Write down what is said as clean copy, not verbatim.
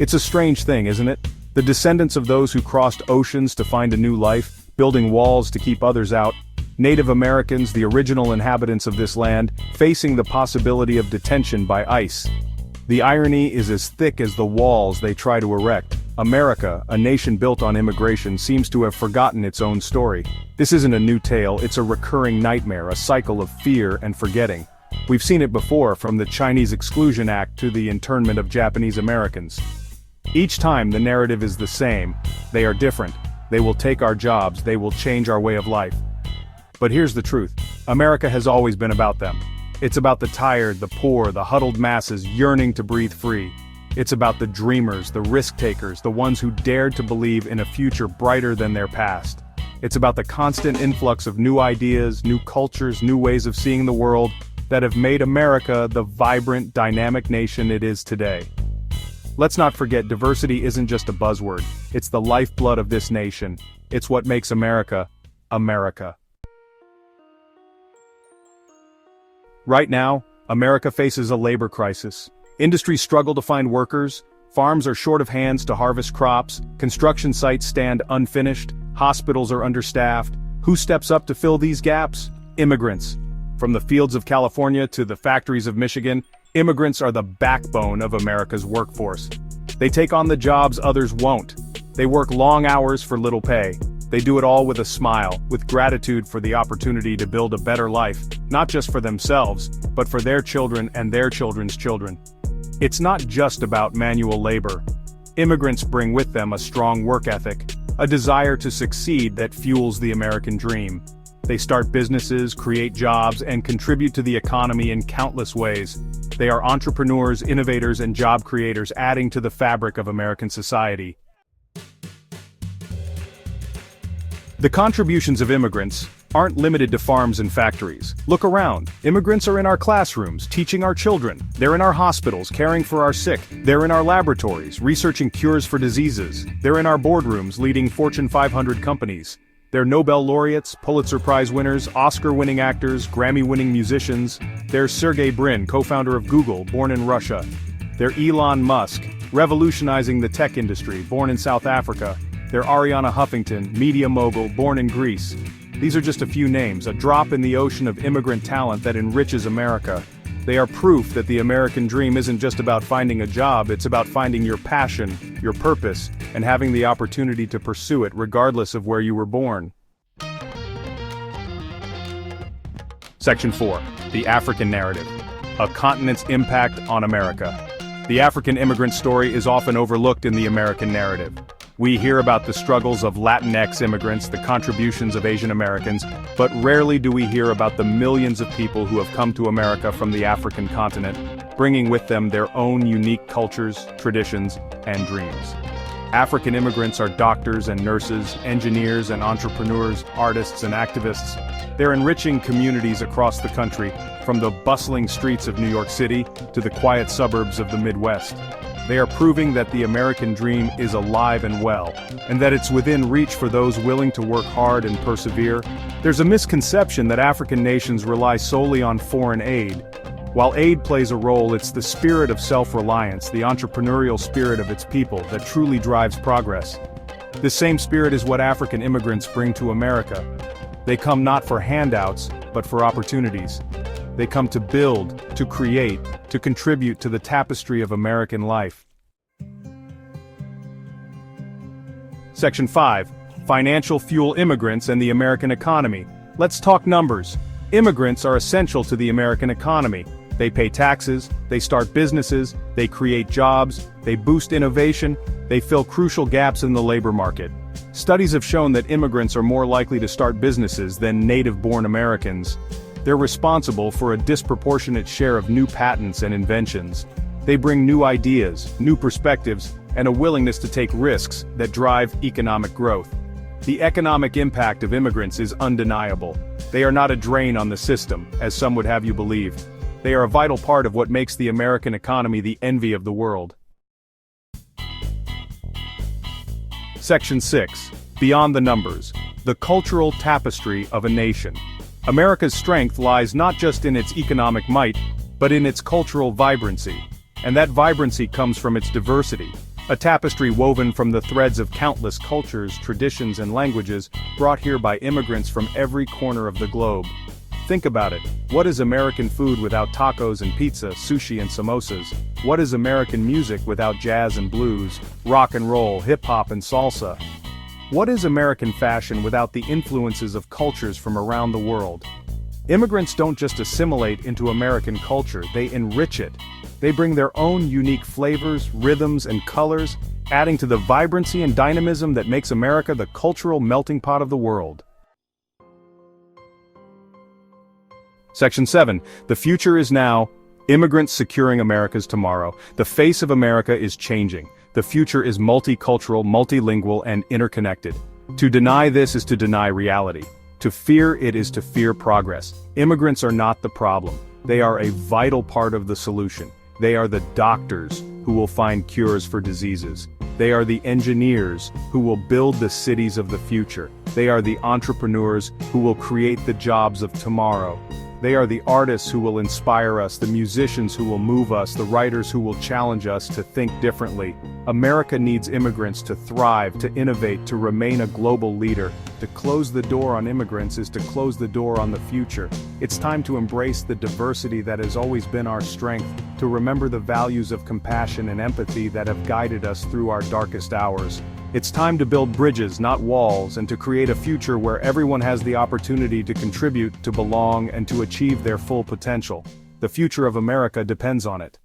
It's a strange thing, isn't it? The descendants of those who crossed oceans to find a new life, building walls to keep others out, Native Americans, the original inhabitants of this land, facing the possibility of detention by ICE. The irony is as thick as the walls they try to erect. America, a nation built on immigration, seems to have forgotten its own story. This isn't a new tale, it's a recurring nightmare, a cycle of fear and forgetting. We've seen it before, from the Chinese Exclusion Act to the internment of Japanese Americans. Each time the narrative is the same: they are different, they will take our jobs, they will change our way of life. But here's the truth: America has always been about them. It's about the tired, the poor, the huddled masses yearning to breathe free. It's about the dreamers, the risk-takers, the ones who dared to believe in a future brighter than their past. It's about the constant influx of new ideas, new cultures, new ways of seeing the world that have made America the vibrant, dynamic nation it is today. Let's not forget, diversity isn't just a buzzword, it's the lifeblood of this nation. It's what makes America, America. Right now, America faces a labor crisis. Industries struggle to find workers, farms are short of hands to harvest crops, construction sites stand unfinished, hospitals are understaffed. Who steps up to fill these gaps? Immigrants. From the fields of California to the factories of Michigan, immigrants are the backbone of America's workforce. They take on the jobs others won't. They work long hours for little pay. They do it all with a smile, with gratitude for the opportunity to build a better life, not just for themselves, but for their children and their children's children. It's not just about manual labor. Immigrants bring with them a strong work ethic, a desire to succeed that fuels the American dream. They start businesses, create jobs, and contribute to the economy in countless ways. They are entrepreneurs, innovators, and job creators, adding to the fabric of American society. The contributions of immigrants aren't limited to farms and factories. Look around. Immigrants are in our classrooms, teaching our children. They're in our hospitals, caring for our sick. They're in our laboratories, researching cures for diseases. They're in our boardrooms, leading Fortune 500 companies. They're Nobel laureates, Pulitzer Prize winners, Oscar-winning actors, Grammy-winning musicians. There's Sergey Brin, co-founder of Google, born in Russia. They're Elon Musk, revolutionizing the tech industry, born in South Africa. They're Ariana Huffington, media mogul, born in Greece. These are just a few names, a drop in the ocean of immigrant talent that enriches America. They are proof that the American dream isn't just about finding a job, it's about finding your passion, your purpose, and having the opportunity to pursue it regardless of where you were born. Section 4. The African Narrative. A continent's impact on America. The African immigrant story is often overlooked in the American narrative. We hear about the struggles of Latinx immigrants, the contributions of Asian Americans, but rarely do we hear about the millions of people who have come to America from the African continent, bringing with them their own unique cultures, traditions, and dreams. African immigrants are doctors and nurses, engineers and entrepreneurs, artists and activists. They're enriching communities across the country, from the bustling streets of New York City to the quiet suburbs of the Midwest. They are proving that the American dream is alive and well, and that it's within reach for those willing to work hard and persevere. There's a misconception that African nations rely solely on foreign aid. While aid plays a role, it's the spirit of self-reliance, the entrepreneurial spirit of its people, that truly drives progress. This same spirit is what African immigrants bring to America. They come not for handouts, but for opportunities. They come to build, to create, to contribute to the tapestry of American life. Section 5. Financial fuel immigrants and the American economy. Let's talk numbers. Immigrants are essential to the American economy. They pay taxes, they start businesses, they create jobs, they boost innovation, they fill crucial gaps in the labor market. Studies have shown that immigrants are more likely to start businesses than native-born Americans. They're responsible for a disproportionate share of new patents and inventions. They bring new ideas, new perspectives, and a willingness to take risks that drive economic growth. The economic impact of immigrants is undeniable. They are not a drain on the system, as some would have you believe. They are a vital part of what makes the American economy the envy of the world. Section 6. Beyond the numbers. The cultural tapestry of a nation. America's strength lies not just in its economic might, but in its cultural vibrancy. And that vibrancy comes from its diversity. A tapestry woven from the threads of countless cultures, traditions, and languages, brought here by immigrants from every corner of the globe. Think about it. What is American food without tacos and pizza, sushi and samosas? What is American music without jazz and blues, rock and roll, hip-hop and salsa? What is American fashion without the influences of cultures from around the world? Immigrants don't just assimilate into American culture, they enrich it. They bring their own unique flavors, rhythms, and colors, adding to the vibrancy and dynamism that makes America the cultural melting pot of the world. Section 7. The future is now. Immigrants securing America's tomorrow. The face of America is changing. The future is multicultural, multilingual, and interconnected. To deny this is to deny reality. To fear it is to fear progress. Immigrants are not the problem. They are a vital part of the solution. They are the doctors who will find cures for diseases. They are the engineers who will build the cities of the future. They are the entrepreneurs who will create the jobs of tomorrow. They are the artists who will inspire us, the musicians who will move us, the writers who will challenge us to think differently. America needs immigrants to thrive, to innovate, to remain a global leader. To close the door on immigrants is to close the door on the future. It's time to embrace the diversity that has always been our strength, to remember the values of compassion and empathy that have guided us through our darkest hours. It's time to build bridges, not walls, and to create a future where everyone has the opportunity to contribute, to belong, and to achieve their full potential. The future of America depends on it.